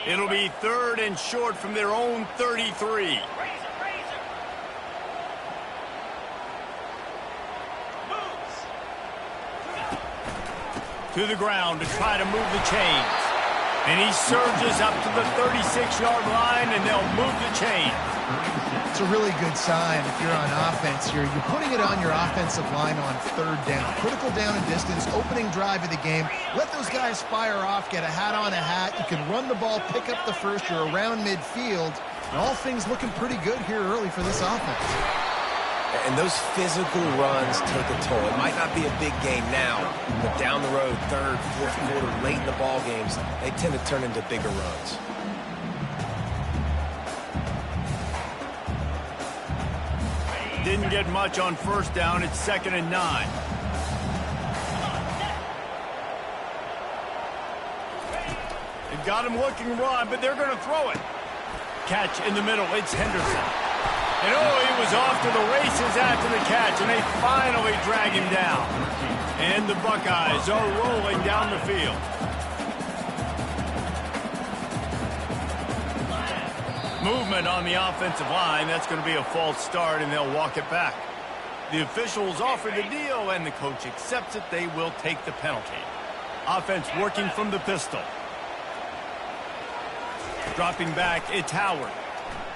It'll be 3rd and short from their own 33. To the ground to try to move the chains. And he surges up to the 36-yard line, and they'll move the chains. It's a really good sign if you're on offense. You're putting it on your offensive line on 3rd down. Critical down and distance, opening drive of the game. Let those guys fire off, get a hat on a hat. You can run the ball, pick up the first. You're around midfield. And all things looking pretty good here early for this offense. And those physical runs take a toll. It might not be a big game now, but down the road, 3rd, 4th quarter, late in the ball games, they tend to turn into bigger runs. Didn't get much on 1st down. It's 2nd and 9. They've got him looking run, but they're going to throw it. Catch in the middle. It's Henderson. And he was off to the races after the catch, and they finally drag him down. And the Buckeyes are rolling down the field. Movement on the offensive line. That's going to be a false start, and they'll walk it back. The officials offer the deal, and the coach accepts it. They will take the penalty. Offense working from the pistol. Dropping back, it's Howard.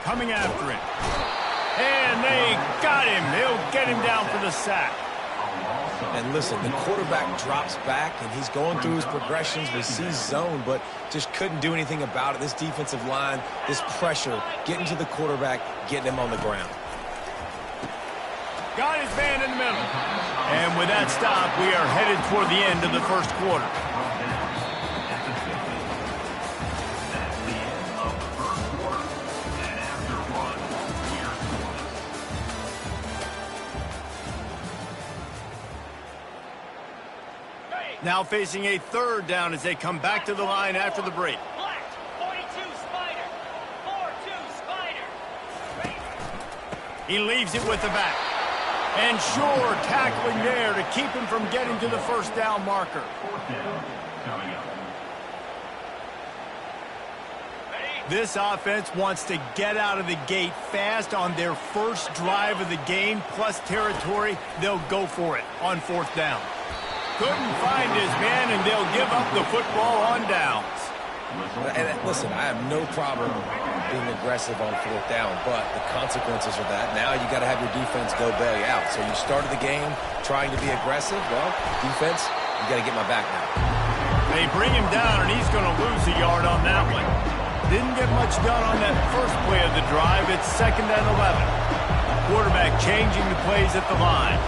Coming after him. And they got him. They'll get him down for the sack. And listen, the quarterback drops back, and he's going through his progressions. We see zone, but just couldn't do anything about it. This defensive line, this pressure, getting to the quarterback, getting him on the ground. Got his man in the middle. And with that stop, we are headed toward the end of the 1st quarter. Now facing a 3rd down as they come back to the line after the break. Black, 42 Spider, 4-2 Spider. He leaves it with the back. And sure, tackling there to keep him from getting to the 1st down marker. This offense wants to get out of the gate fast on their 1st drive of the game, plus territory. They'll go for it on 4th down. Couldn't find his man, and they'll give up the football on downs. And listen, I have no problem being aggressive on 4th down, but the consequences of that, now you got to have your defense go bail you out. So you started the game trying to be aggressive. Well, defense, you got to get my back now. They bring him down, and he's going to lose a yard on that one. Didn't get much done on that first play of the drive. It's 2nd and 11. Quarterback changing the plays at the line.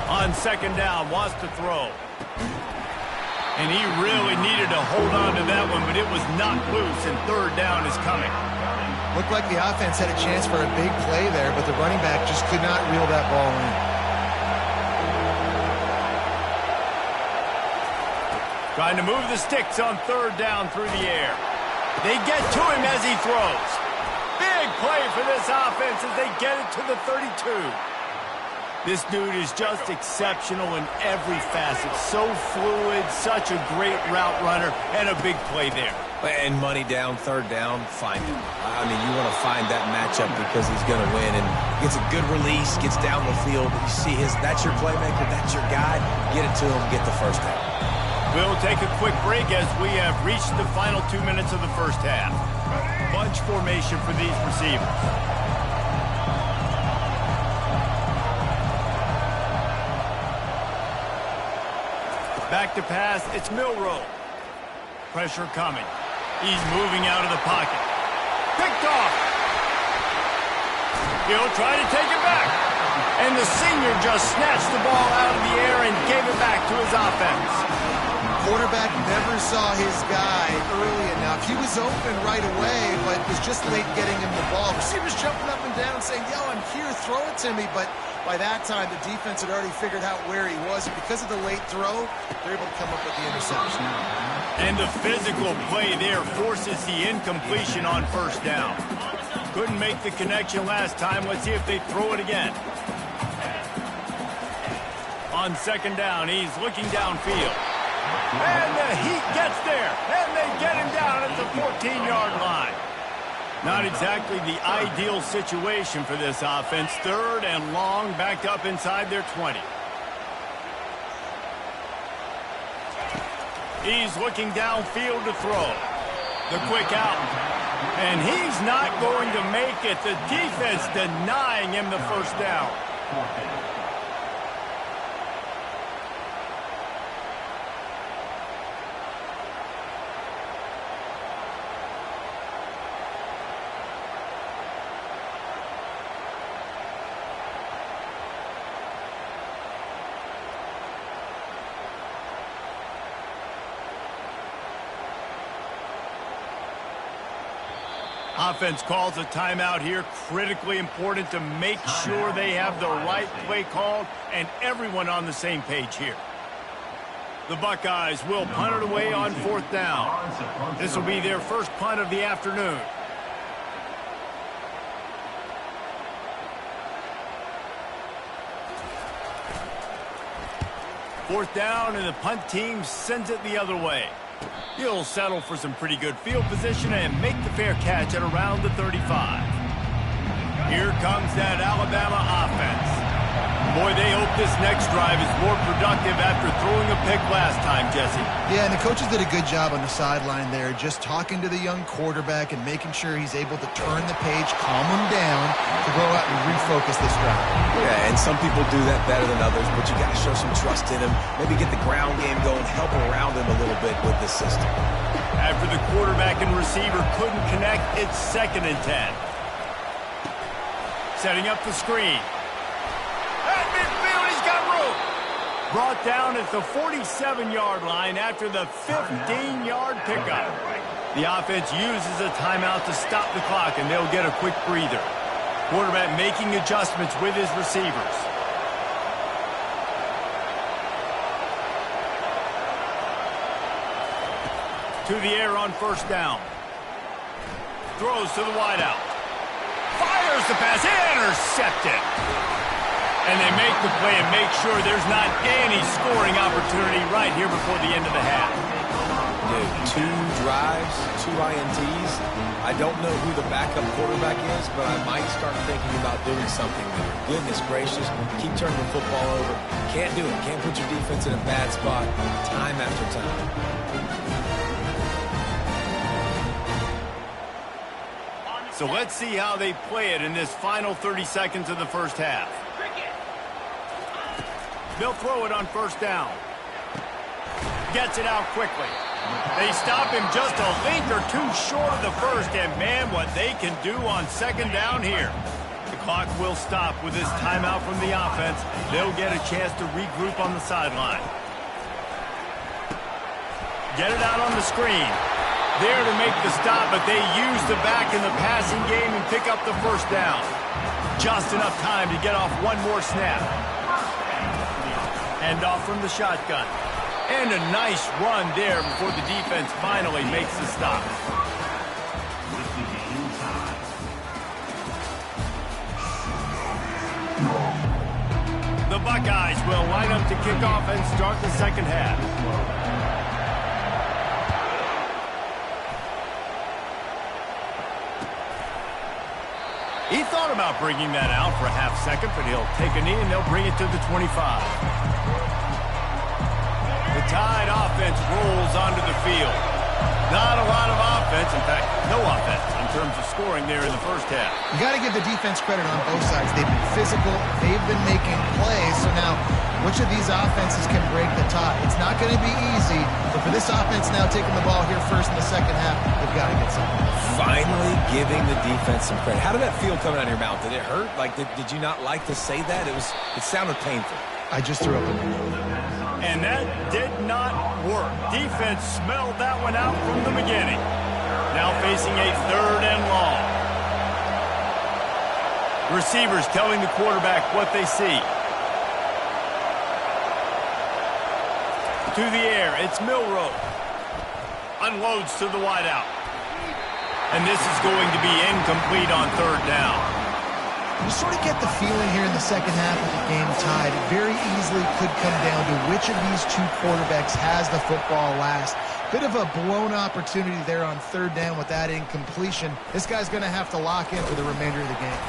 On 2nd down, wants to throw. And he really needed to hold on to that one, but it was knocked loose, and 3rd down is coming. Looked like the offense had a chance for a big play there, but the running back just could not reel that ball in. Trying to move the sticks on 3rd down through the air. They get to him as he throws. Big play for this offense as they get it to the 32. This dude is just exceptional in every facet. So fluid, such a great route runner, and a big play there. And money down, 3rd down, find him. I mean, you want to find that matchup because he's going to win. And gets a good release, gets down the field. You see that's your playmaker, that's your guy. Get it to him, get the 1st down. We'll take a quick break as we have reached the final 2 minutes of the 1st half. Bunch formation for these receivers. Back to pass, it's Milroe. Pressure coming. He's moving out of the pocket. Picked off. He'll try to take it back. And the senior just snatched the ball out of the air and gave it back to his offense. Quarterback never saw his guy early enough. He was open right away, but was just late getting him the ball. Receivers jumping up and down saying, yo, I'm here, throw it to me. But by that time, the defense had already figured out where he was. And because of the late throw, they're able to come up with the interception. And the physical play there forces the incompletion on 1st down. Couldn't make the connection last time. Let's see if they throw it again. On 2nd down, he's looking downfield. And the heat gets there. And they get him down at the 14-yard line. Not exactly the ideal situation for this offense. 3rd and long, backed up inside their 20. He's looking downfield to throw. The quick out. And he's not going to make it. The defense denying him the first down. Offense calls a timeout here. Critically important to make sure they have the right play called and everyone on the same page here. The Buckeyes will punt it away on 4th down. This will be their first punt of the afternoon. Fourth down, and the punt team sends it the other way. He'll settle for some pretty good field position and make the fair catch at around the 35. Here comes that Alabama offense. Boy, they hope this next drive is more productive after throwing a pick last time, Jesse. Yeah, and the coaches did a good job on the sideline there, just talking to the young quarterback and making sure he's able to turn the page, calm him down, to go out and refocus this drive. Yeah, and some people do that better than others, but you got to show some trust in him. Maybe get the ground game going, help around him a little bit with this system. After the quarterback and receiver couldn't connect, it's 2nd and 10. Setting up the screen. At midfield, he's got room. Brought down at the 47-yard line after the 15-yard pickup. The offense uses a timeout to stop the clock, and they'll get a quick breather. Quarterback making adjustments with his receivers. To the air on 1st down. Throws to the wideout. Fires the pass. Intercepted. And they make the play and make sure there's not any scoring opportunity right here before the end of the half. Dude, 2 drives, 2 INTs. I don't know who the backup quarterback is, but I might start thinking about doing something there. Goodness gracious, keep turning the football over. Can't do it. Can't put your defense in a bad spot time after time. So let's see how they play it in this final 30 seconds of the first half. They'll throw it on 1st down. Gets it out quickly. They stop him just a link or 2 short of the first, and man, what they can do on 2nd down here. The clock will stop with this timeout from the offense. They'll get a chance to regroup on the sideline. Get it out on the screen. There to make the stop, but they use the back in the passing game and pick up the 1st down. Just enough time to get off one more snap. Hand off from the shotgun. And a nice run there before the defense finally makes the stop. The Buckeyes will line up to kick off and start the 2nd half. He thought about bringing that out for a half second, but he'll take a knee and they'll bring it to the 25. The Tide offense rolls onto the field. Not a lot of offense, in fact, no offense in terms of scoring there in the first half. You got to give the defense credit on both sides. They've been physical. They've been making plays. So now, which of these offenses can break the tie? It's not going to be easy, but for this offense now taking the ball here first in the 2nd half, they've got to get something. Finally giving the defense some credit. How did that feel coming out of your mouth? Did it hurt? Like, did you not like to say that? It sounded painful. I just threw up a And that did not work. Defense smelled that one out from the beginning. Now facing a 3rd and long. Receivers telling the quarterback what they see. To the air, it's Milroe. Unloads to the wideout. And this is going to be incomplete on 3rd down. You sort of get the feeling here in the 2nd half of the game tied. It very easily could come down to which of these 2 quarterbacks has the football last. Bit of a blown opportunity there on third down with that incompletion. This guy's going to have to lock in for the remainder of the game.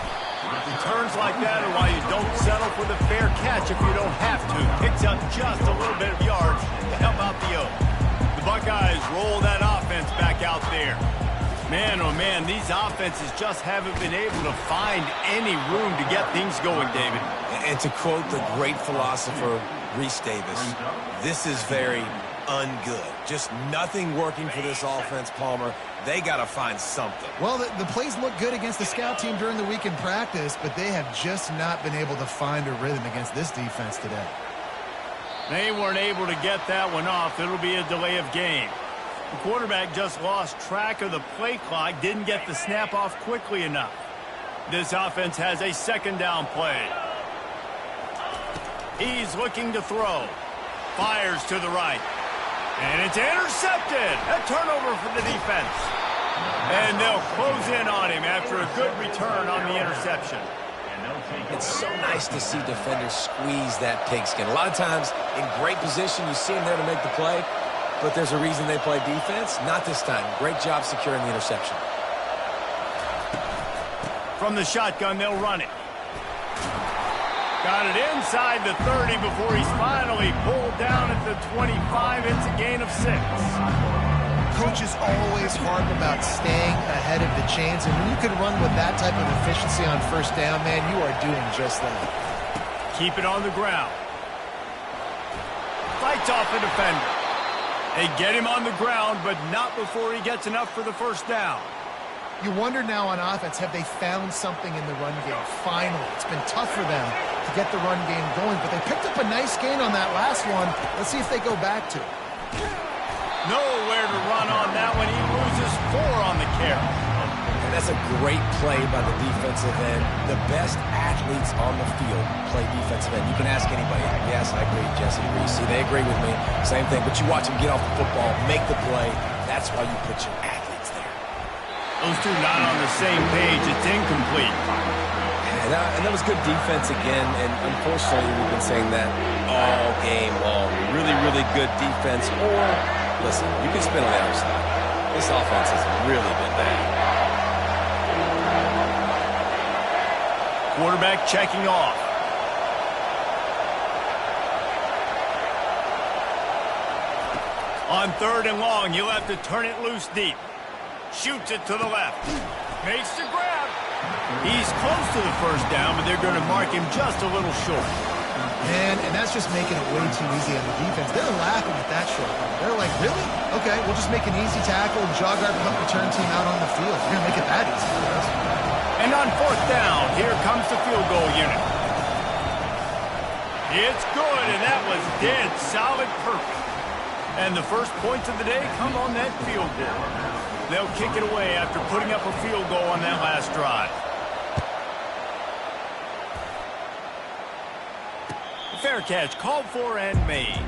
Returns like that are why you don't settle for the fair catch if you don't have to. Picks up just a little bit of yards to help out the Oaks. The Buckeyes roll that offense back out there. Man, oh man, these offenses just haven't been able to find any room to get things going, David. And to quote the great philosopher Reese Davis, this is very ungood. Just nothing working for this offense, Palmer. They got to find something. Well, the plays look good against the scout team during the week in practice, but they have just not been able to find a rhythm against this defense today. They weren't able to get that one off. It'll be a delay of game. The quarterback just lost track of the play clock, didn't get the snap off quickly enough. This offense has a second down play. He's looking to throw. Fires to the right. And it's intercepted. A turnover for the defense. And they'll close in on him after a good return on the interception. It's so nice to see defenders squeeze that pigskin. A lot of times in great position, you see them there to make the play, but there's a reason they play defense. Not this time. Great job securing the interception. From the shotgun, they'll run it. Got it inside the 30 before he's finally pulled down at the 25. It's a gain of 6. Coaches always harp about staying ahead of the chains, and when you can run with that type of efficiency on first down, man, you are doing just that. Keep it on the ground. Fights off a defender. They get him on the ground, but not before he gets enough for the first down. You wonder now on offense, have they found something in the run game? Finally, it's been tough for them to get the run game going, but they picked up a nice gain on that last one. Let's see if they go back to it. Nowhere to run on that one. He loses 4 on the carry. And that's a great play by the defensive end. The best athletes on the field play defensive end. You can ask anybody. Yes, I agree, Jesse Reese. They agree with me. Same thing. But you watch them get off the football, make the play. That's why you put your athletes there. Those two not on the same page. It's incomplete. And that was good defense again. And unfortunately, we've been saying that all game long. Really, really good defense. Or, listen, you can spin on the other side. This offense has really been bad. Quarterback checking off. On 3rd and long, he'll have to turn it loose deep. Shoots it to the left. Makes the grab. He's close to the first down, but they're going to mark him just a little short. Man, and that's just making it way too easy on the defense. They're laughing at that short run. They're like, really? Okay, we'll just make an easy tackle and jog our punt return team out on the field. We're going to make it that easy for us. And on 4th down, here comes the field goal unit. It's good, and that was dead solid perfect. And the first points of the day come on that field goal. They'll kick it away after putting up a field goal on that last drive. Fair catch called for and made.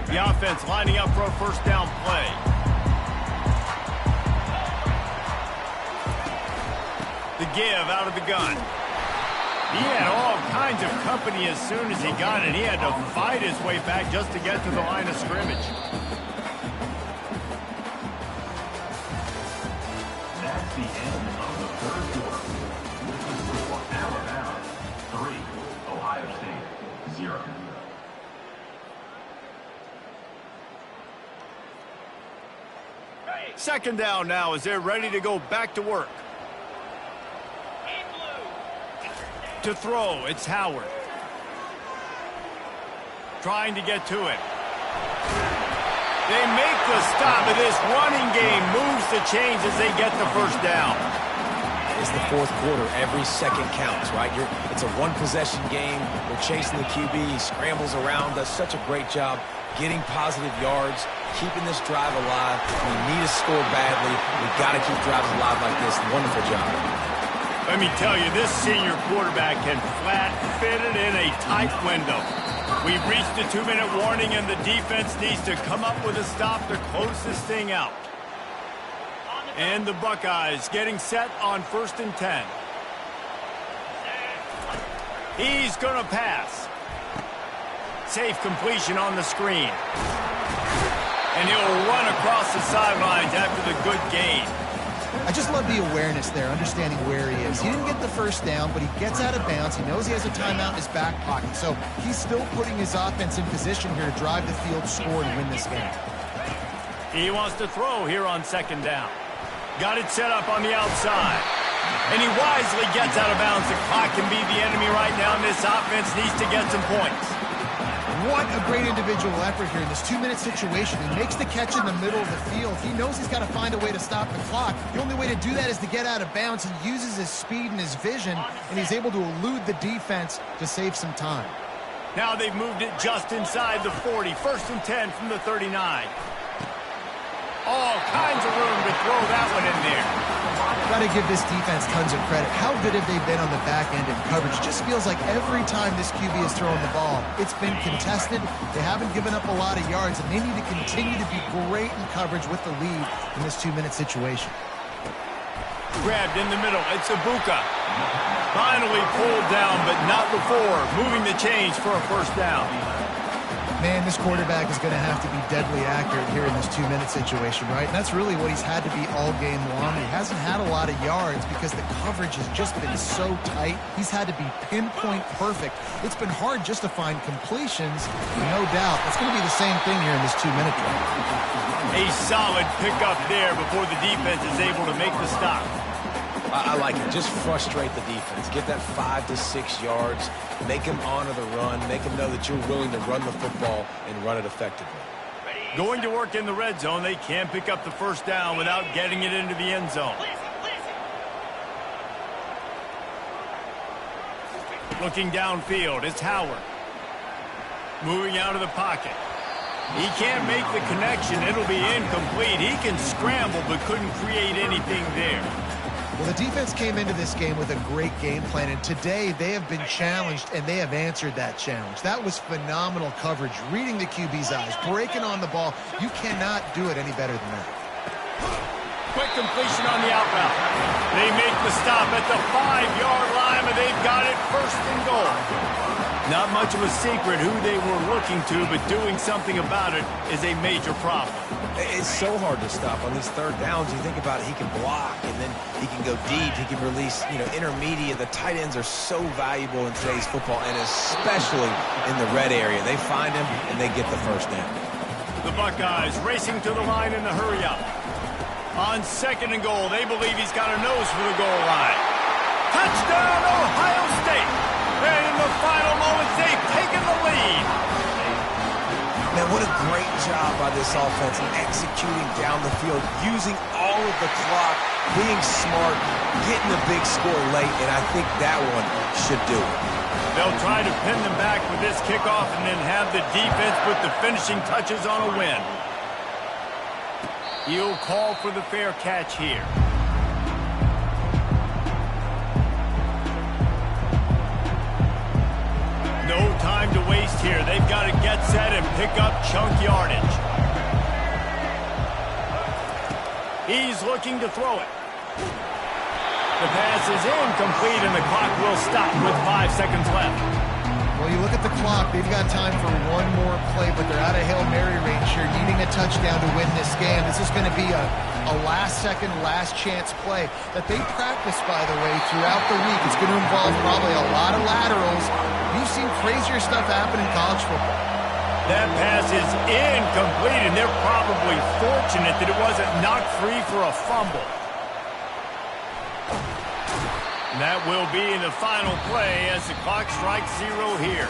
The offense lining up for a first down play. The give out of the gun. He had all kinds of company as soon as he got it. He had to fight his way back just to get to the line of scrimmage. That's the end of the 3rd quarter. This is Alabama 3, Ohio State 0. Second down now as they're ready to go back to work. To throw, it's Howard. Trying to get to it. They make the stop, and this running game moves the chains as they get the first down. It's the 4th quarter. Every second counts, right? It's a one-possession game. We're chasing the QB. He scrambles around, does such a great job getting positive yards, keeping this drive alive. We need to score badly. We've got to keep drives alive like this. Wonderful job. Let me tell you, this senior quarterback can flat fit it in a tight window. We've reached the 2-minute warning, and the defense needs to come up with a stop to close this thing out. And the Buckeyes getting set on 1st and 10. He's going to pass. Safe completion on the screen. And he'll run across the sidelines after the good gain. I just love the awareness there, understanding where he is. He didn't get the first down, but he gets out of bounds. He knows he has a timeout in his back pocket, so he's still putting his offense in position here to drive the field, score, and win this game. He wants to throw here on second down. Got it set up on the outside. And he wisely gets out of bounds. The clock can be the enemy right now, and this offense needs to get some points. What a great individual effort here in this 2-minute situation. He makes the catch in the middle of the field. He knows he's got to find a way to stop the clock. The only way to do that is to get out of bounds. He uses his speed and his vision, and he's able to elude the defense to save some time. Now they've moved it just inside the 40. 1st and 10 from the 39. All kinds of room to throw that one in there. Got to give this defense tons of credit. How good have they been on the back end in coverage? Just feels like every time this QB is throwing the ball, it's been contested. They haven't given up a lot of yards, and they need to continue to be great in coverage with the lead in this 2-minute situation. Grabbed in the middle. It's Ibuka. Finally pulled down, but not before. Moving the chains for a first down. Man, this quarterback is going to have to be deadly accurate here in this 2-minute situation, right? And that's really what he's had to be all game long. He hasn't had a lot of yards because the coverage has just been so tight. He's had to be pinpoint perfect. It's been hard just to find completions, no doubt. It's going to be the same thing here in this 2-minute drive. A solid pickup there before the defense is able to make the stop. I like it. Just frustrate the defense. Get that 5 to 6 yards. Make them honor the run. Make them know that you're willing to run the football and run it effectively. Going to work in the red zone. They can't pick up the first down without getting it into the end zone. Looking downfield, it's Howard. Moving out of the pocket. He can't make the connection. It'll be incomplete. He can scramble but couldn't create anything there. Well, the defense came into this game with a great game plan, and today they have been challenged, and they have answered that challenge. That was phenomenal coverage, reading the QB's eyes, breaking on the ball. You cannot do it any better than that. Quick completion on the outbound. They make the stop at the 5-yard line, but they've got it 1st and goal. Not much of a secret who they were looking to, but doing something about it is a major problem. It's so hard to stop on these third downs. You think about it, he can block, and then he can go deep. He can release, intermediate. The tight ends are so valuable in today's football, and especially in the red area. They find him, and they get the first down. The Buckeyes racing to the line in the hurry-up. On 2nd and goal, they believe he's got a nose for the goal line. Touchdown, Ohio State! And in the final moments, they've taken the lead. Man, what a great job by this offense executing down the field, using all of the clock, being smart, getting the big score late, and I think that one should do it. They'll try to pin them back with this kickoff and then have the defense put the finishing touches on a win. He'll call for the fair catch here. No time to waste here. They've got to get set and pick up chunk yardage. He's looking to throw it. The pass is incomplete, and the clock will stop with 5 seconds left. Well, you look at the clock. They've got time for one more play, but they're out of Hail Mary range here, needing a touchdown to win this game. This is going to be a last-second, last-chance play that they practice, by the way, throughout the week. It's going to involve probably a lot of laterals. You've seen crazier stuff happen in college football. That pass is incomplete, and they're probably fortunate that it wasn't knocked free for a fumble. And that will be in the final play as the clock strikes 0 here.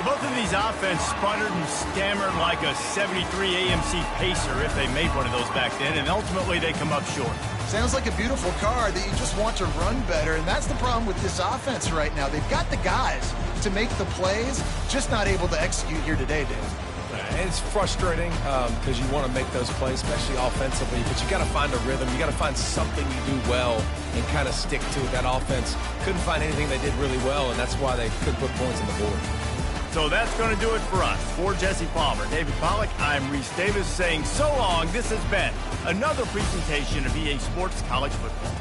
Both of these offenses sputtered and stammered like a 73 AMC Pacer if they made one of those back then, and ultimately they come up short. Sounds like a beautiful car that you just want to run better, and that's the problem with this offense right now. They've got the guys to make the plays, just not able to execute here today, Dave. And it's frustrating because you want to make those plays, especially offensively, but you got to find a rhythm. You got to find something you do well and kind of stick to it. That offense couldn't find anything they did really well, and that's why they couldn't put points on the board. So that's going to do it for us. For Jesse Palmer, David Pollack, I'm Reese Davis saying so long. This has been another presentation of EA Sports College Football.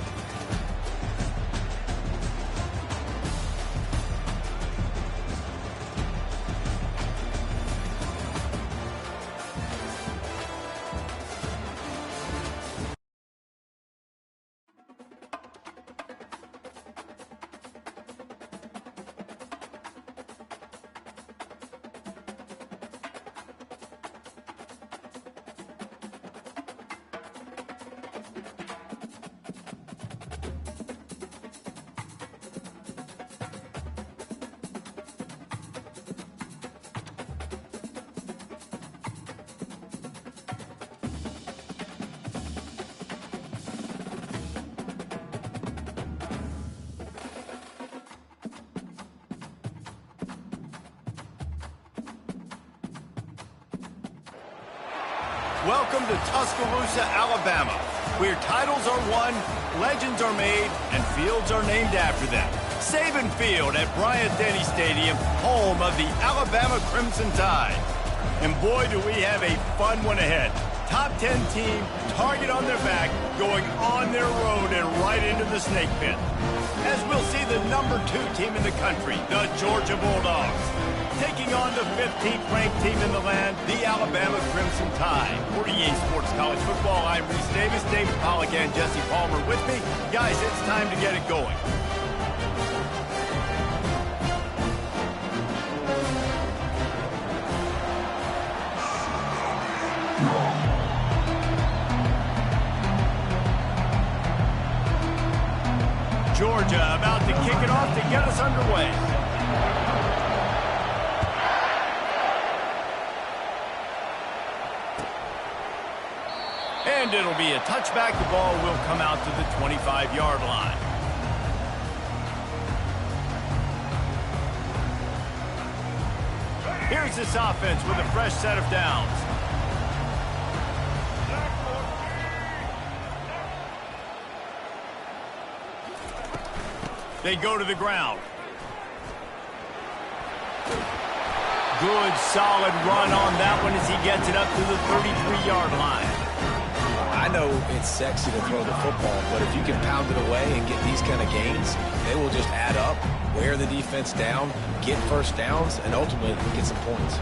Welcome to Tuscaloosa, Alabama, where titles are won, legends are made, and fields are named after them. Saban Field at Bryant-Denny Stadium, home of the Alabama Crimson Tide. And boy, do we have a fun one ahead. Top 10 team, target on their back, going on their road and right into the snake pit. As we'll see the number 2 team in the country, the Georgia Bulldogs, taking on the 15th ranked team in the land, the Alabama Crimson Tide. For EA Sports College Football, I'm Reese Davis, David Pollack, and Jesse Palmer with me. Guys, it's time to get it going. Georgia about to kick it off to get us underway. And it'll be a touchback. The ball will come out to the 25-yard line. Here's this offense with a fresh set of downs. They go to the ground. Good, solid run on that one as he gets it up to the 33-yard line. I know it's sexy to throw the football, but if you can pound it away and get these kind of gains, they will just add up, wear the defense down, get first downs, and ultimately get some points.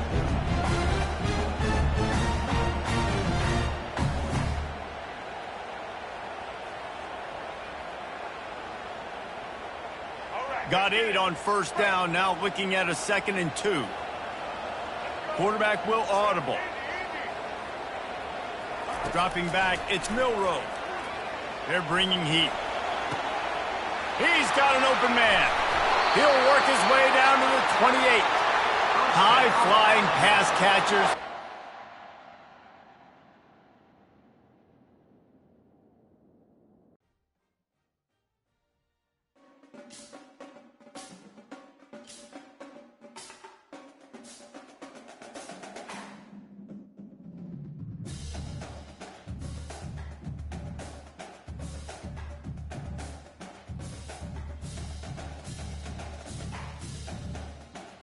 Got 8 on first down, now looking at a 2nd and 2. Quarterback will audible. Dropping back, it's Milroe. They're bringing heat. He's got an open man. He'll work his way down to the 28. High-flying pass catchers.